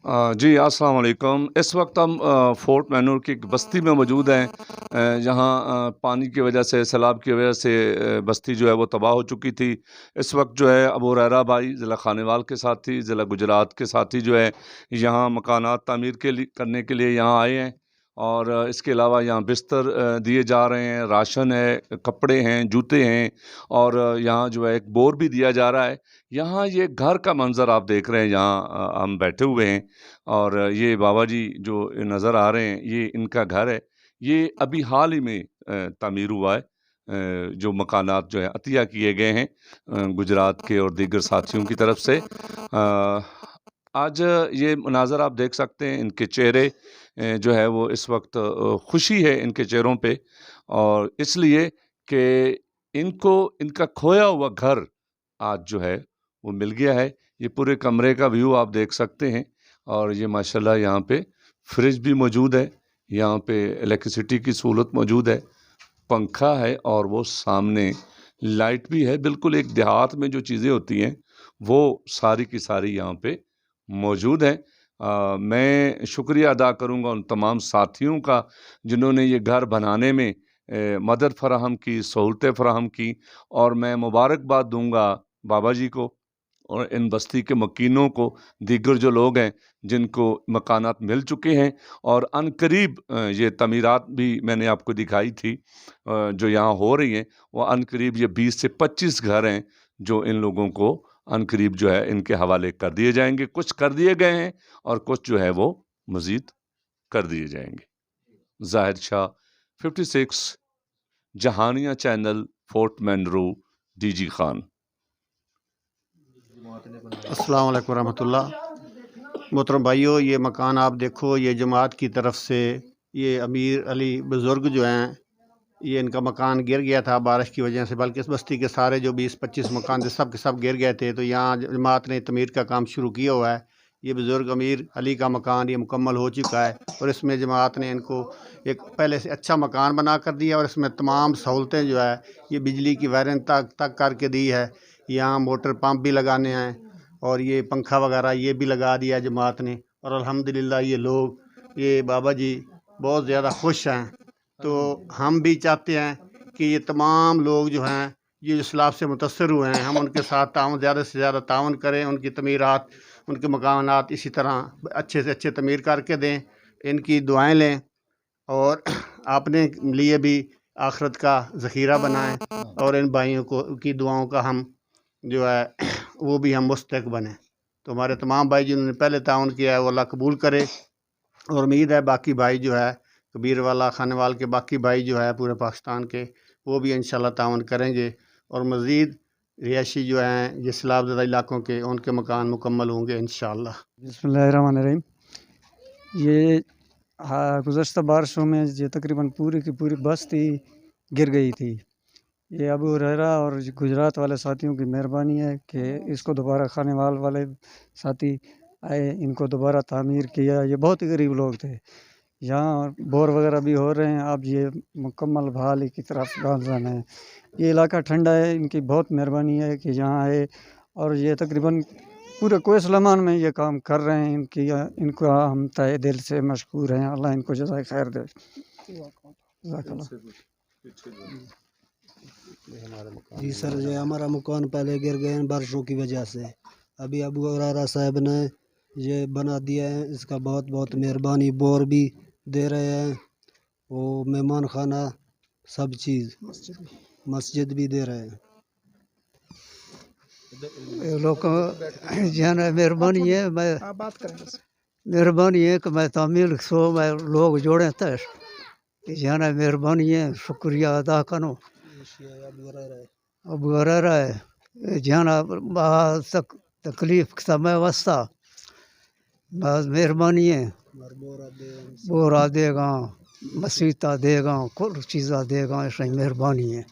जी, अस्सलाम वालेकुम। इस वक्त हम फ़ोर्ट मैनूर की एक बस्ती में मौजूद हैं, जहाँ पानी की वजह से, सैलाब की वजह से बस्ती जो है वो तबाह हो चुकी थी। इस वक्त जो है अबू हुरैरा भाई ज़िला खानेवाल के साथी, ज़िला गुजरात के साथी जो है यहाँ मकानात तामीर के लिए करने के लिए यहाँ आए हैं। और इसके अलावा यहाँ बिस्तर दिए जा रहे हैं, राशन है, कपड़े हैं, जूते हैं, और यहाँ जो है एक बोर भी दिया जा रहा है। यहाँ ये घर का मंज़र आप देख रहे हैं, यहाँ हम बैठे हुए हैं, और ये बाबा जी जो नज़र आ रहे हैं, ये इनका घर है। ये अभी हाल ही में तामीर हुआ है। जो मकानात जो है अतिया किए गए हैं गुजरात के और दीगर साथियों की तरफ से। आज ये मनाज़र आप देख सकते हैं, इनके चेहरे जो है वो इस वक्त खुशी है इनके चेहरों पे, और इसलिए कि इनको इनका खोया हुआ घर आज जो है वो मिल गया है। ये पूरे कमरे का व्यू आप देख सकते हैं, और ये माशाल्लाह यहाँ पे फ्रिज भी मौजूद है, यहाँ पे इलेक्ट्रिसिटी की सहूलत मौजूद है, पंखा है, और वो सामने लाइट भी है। बिल्कुल एक देहात में जो चीज़ें होती हैं वो सारी की सारी यहाँ पे मौजूद हैं। मैं शुक्रिया अदा करूँगा उन तमाम साथियों का जिन्होंने ये घर बनाने में मदद फ़राहम की, सहूलतें फ़राहम की, और मैं मुबारकबाद दूँगा बाबा जी को और इन बस्ती के मकीनों को, दीगर जो लोग हैं जिनको मकानात मिल चुके हैं। और अनकरीब ये तमीरात भी मैंने आपको दिखाई थी जो यहाँ हो रही हैं, वो अनकरीब ये 20 से 25 घर हैं जो इन लोगों को अनकरीब जो है इनके हवाले कर दिए जाएंगे। कुछ कर दिए गए हैं और कुछ जो है वो मज़ीद कर दिए जाएंगे। ज़ाहिद शाह 56 जहानिया चैनल, फोर्ट मैनरू, डीजी खान। अस्सलाम वालेकुम रहमतुल्लाह। मोहतरम भाइयों, ये मकान आप देखो, ये जमात की तरफ से ये अमीर अली बुज़ुर्ग जो हैं, ये इनका मकान गिर गया था बारिश की वजह से, बल्कि इस बस्ती के सारे जो 20-25 मकान थे सब के सब गिर गए थे। तो यहाँ जमात ने तमीर का काम शुरू किया हुआ है। ये बुज़ुर्ग अमीर अली का मकान ये मुकम्मल हो चुका है, और इसमें जमात ने इनको एक पहले से अच्छा मकान बना कर दिया, और इसमें तमाम सहूलतें जो है ये बिजली की वायरिंग तक करके दी है। यहाँ मोटर पंप भी लगाने हैं, और ये पंखा वगैरह ये भी लगा दिया जमात ने। और अल्हम्दुलिल्लाह ये लोग, ये बाबा जी बहुत ज़्यादा खुश हैं। तो हम भी चाहते हैं कि ये तमाम लोग जो हैं, ये जो सैलाब से मुतासर हुए हैं, हम उनके साथ ताउन ज़्यादा से ज़्यादा ताउन करें, उनकी तमीरात, उनके मकानात इसी तरह अच्छे से अच्छे तमीर करके दें, इनकी दुआएं लें, और अपने लिए भी आखिरत का ज़ख़ीरा बनाएं, और इन भाइयों को की दुआओं का हम जो है वो भी हम मुस्तक बने। तो हमारे तमाम भाई जिन्होंने पहले ताउन किया है वो अल्लाह कबूल करे, और उम्मीद है बाकी भाई जो है कबीर वाला खानेवाल के बाकी भाई जो है पूरे पाकिस्तान के, वो भी इंशाल्लाह ताउन करेंगे, और मज़ीद रिहायशी जो हैं ये सैलाबज़दा इलाकों के, उनके मकान मुकम्मल होंगे इंशाल्लाह। बिस्मिल्लाहिर्रहमानिर्रहीम। ये गुज़श्ता बारिशों में ये तकरीबन पूरी की पूरी बस्ती गिर गई थी। ये अबू हुरैरा और गुजरात वाले साथियों की मेहरबानी है कि इसको दोबारा खानेवाल वाले साथी आए, इनको दोबारा तामीर किया। ये बहुत ही गरीब लोग थे, यहाँ बोर वगैरह भी हो रहे हैं। अब ये मुकम्मल बहाली की तरफ गामज़न है। ये इलाका ठंडा है, इनकी बहुत मेहरबानी है कि यहाँ आए, और ये तकरीबन पूरे कोसलमान में ये काम कर रहे हैं। इनको हम तहे दिल से मशकूर हैं। अल्लाह इनको जज़ाए खैर दे। जी सर, ये हमारा मकान पहले गिर गए हैं बारिशों की वजह से। अभी अबू हुरैरा साहब ने ये बना दिया है, इसका बहुत बहुत मेहरबानी। बोर भी दे रहे हैं, वो मेहमान खाना, सब चीज़, मस्जिद भी दे रहे हैं। लोग जाना मेहरबानी है, मैं मेहरबानी है कि मैं तामील सो मैं लोग जोड़े तक जाना मेहरबानी है, शुक्रिया अदा करो। अब हुरैरा है जाना तक तकलीफ समय वस्ता बस मेहरबानी है। बोरा देगा, मसीता देगा, कुल चीज़ा देगा, ऐसा मेहरबानी है।